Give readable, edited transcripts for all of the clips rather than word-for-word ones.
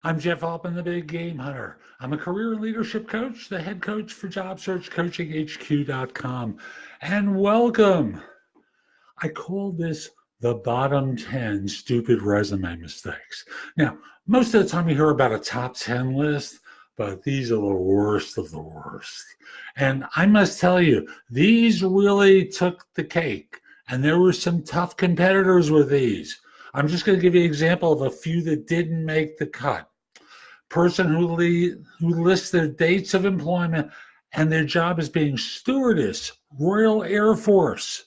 I'm Jeff Altman, the Big Game Hunter. I'm a career and leadership coach, the head coach for JobSearchCoachingHQ.com. And welcome. I call this the bottom 10 stupid resume mistakes. Now, most of the time you hear about a top 10 list, but these are the worst of the worst. And I must tell you, these really took the cake. And there were some tough competitors with these. I'm just going to give you an example of a few that didn't make the cut. Person who lists their dates of employment and their job as being stewardess, Royal Air Force,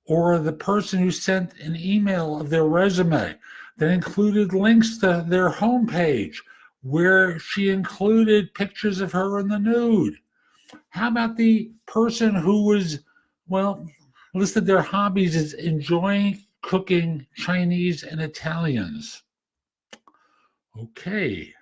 or the person who sent an email of their resume that included links to their homepage where she included pictures of her in the nude. How about the person who listed their hobbies as enjoying cooking Chinese and Italians? Okay.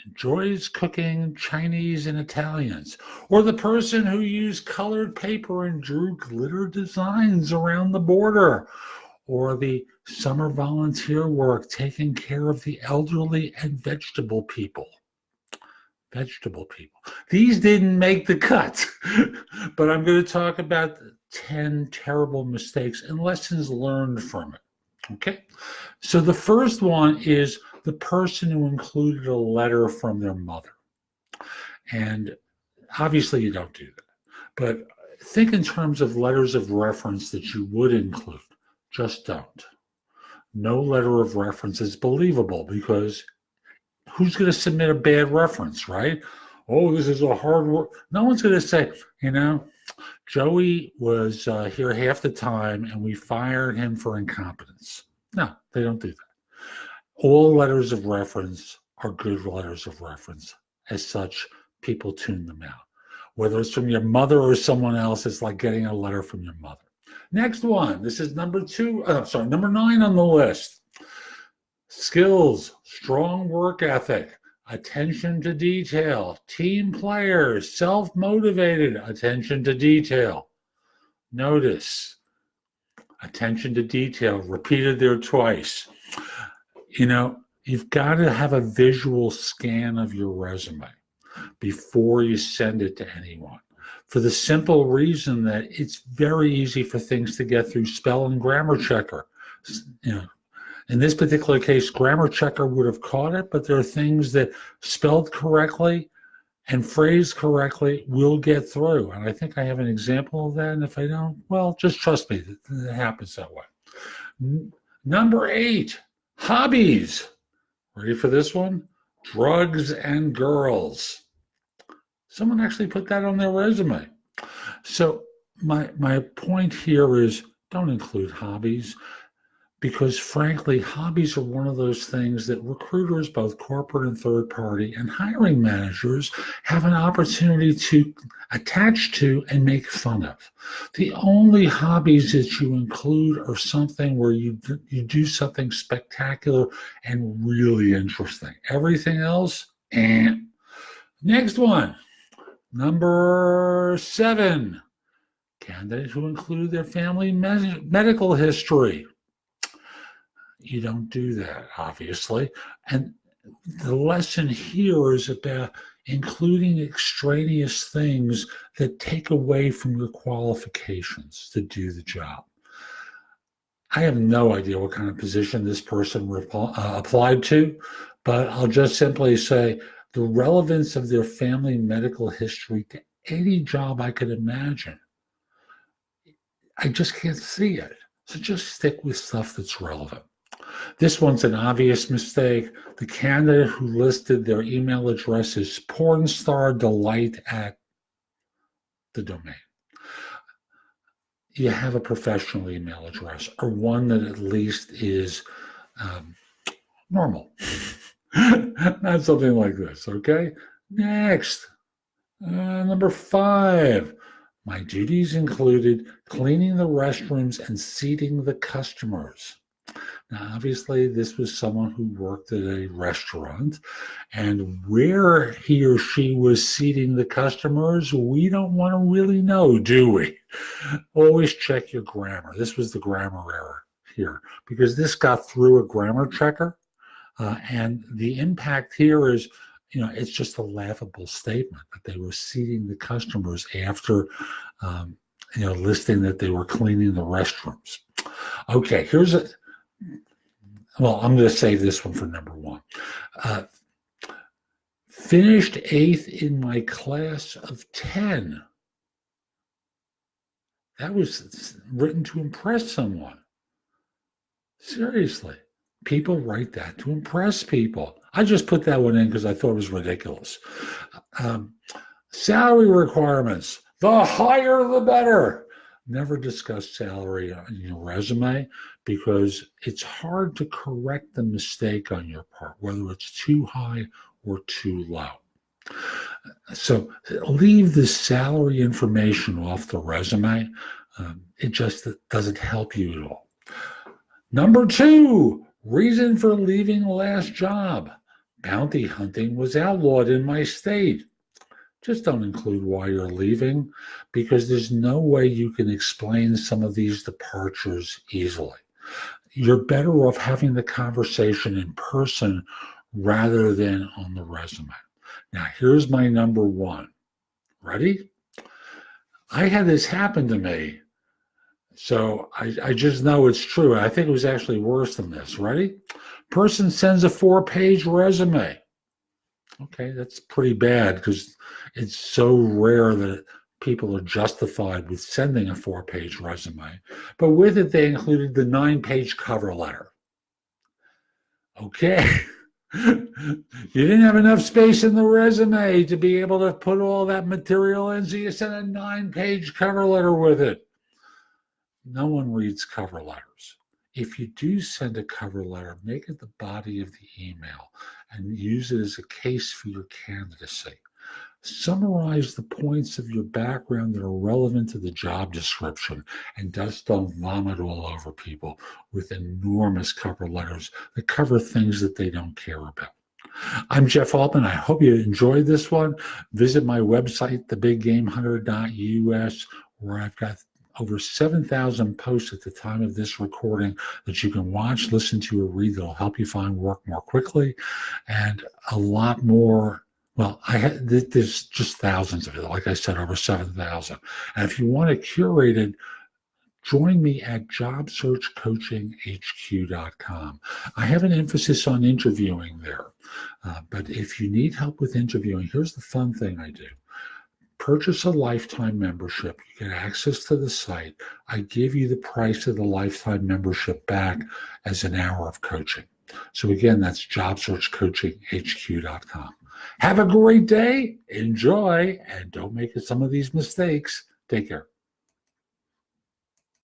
Enjoys cooking Chinese and Italians, or the person who used colored paper and drew glitter designs around the border, or the summer volunteer work taking care of the elderly and vegetable people. These didn't make the cut, but I'm going to talk about 10 terrible mistakes and lessons learned from it. Okay, so the first one is the person who included a letter from their mother. And obviously you don't do that, but think in terms of letters of reference that you would include. Just don't. No letter of reference is believable because who's going to submit a bad reference, right? Oh, this is a hard work. No one's going to say, Joey was here half the time and we fired him for incompetence. No, they don't do that. All letters of reference are good letters of reference. As such, people tune them out. Whether it's from your mother or someone else, it's like getting a letter from your mother. Next one, this is number 9 on the list. Skills, strong work ethic, attention to detail, team players, self-motivated, attention to detail. Notice, attention to detail, repeated there twice. You've got to have a visual scan of your resume before you send it to anyone, for the simple reason that it's very easy for things to get through spell and grammar checker. In this particular case, grammar checker would have caught it, but there are things that spelled correctly and phrased correctly will get through. And I think I have an example of that. And if I don't, well, just trust me, it happens that way. Number 8, hobbies. Ready for this one? Drugs and girls. Someone actually put that on their resume. So my point here is don't include hobbies, because frankly, hobbies are one of those things that recruiters, both corporate and third party, and hiring managers have an opportunity to attach to and make fun of. The only hobbies that you include are something where you do something spectacular and really interesting. Everything else, Next one, number 7, candidates who include their family medical history. You don't do that, obviously. And the lesson here is about including extraneous things that take away from your qualifications to do the job. I have no idea what kind of position this person applied to, but I'll just simply say the relevance of their family medical history to any job I could imagine. I just can't see it. So just stick with stuff that's relevant. This one's an obvious mistake. The candidate who listed their email address as pornstar_delight at the domain. You have a professional email address, or one that at least is normal. Not something like this, okay? Next, number 5. My duties included cleaning the restrooms and seating the customers. Now, obviously, this was someone who worked at a restaurant, and where he or she was seating the customers, we don't want to really know, do we? Always check your grammar. This was the grammar error here, because this got through a grammar checker, And the impact here is, it's just a laughable statement that they were seating the customers after, listing that they were cleaning the restrooms. Okay, I'm going to save this one for number one. Finished 8th in my class of 10. That was written to impress someone. Seriously, people write that to impress people. I just put that one in because I thought it was ridiculous. Salary requirements. The higher, the better. Never discuss salary on your resume because it's hard to correct the mistake on your part, whether it's too high or too low. So leave the salary information off the resume. It just doesn't help you at all. Number 2, reason for leaving last job. Bounty hunting was outlawed in my state. Just don't include why you're leaving because there's no way you can explain some of these departures easily. You're better off having the conversation in person rather than on the resume. Now, here's my number 1. Ready? I had this happen to me, so I just know it's true. I think it was actually worse than this. Ready? Person sends a 4-page resume. Okay, that's pretty bad because it's so rare that people are justified with sending a 4-page resume. But with it, they included the 9-page cover letter. Okay. You didn't have enough space in the resume to be able to put all that material in, so you sent a 9-page cover letter with it. No one reads cover letters. If you do send a cover letter, make it the body of the email and use it as a case for your candidacy. Summarize the points of your background that are relevant to the job description and just don't vomit all over people with enormous cover letters that cover things that they don't care about. I'm Jeff Altman. I hope you enjoyed this one. Visit my website, thebiggamehunter.us, where I've got over 7,000 posts at the time of this recording that you can watch, listen to, or read that'll help you find work more quickly, and a lot more. Well, there's just thousands of it. Like I said, over 7,000. And if you want to curate it, join me at jobsearchcoachinghq.com. I have an emphasis on interviewing there. But if you need help with interviewing, here's the fun thing I do. Purchase a lifetime membership. You get access to the site. I give you the price of the lifetime membership back as an hour of coaching. So again, that's jobsearchcoachinghq.com. Have a great day, enjoy, and don't make some of these mistakes. Take care.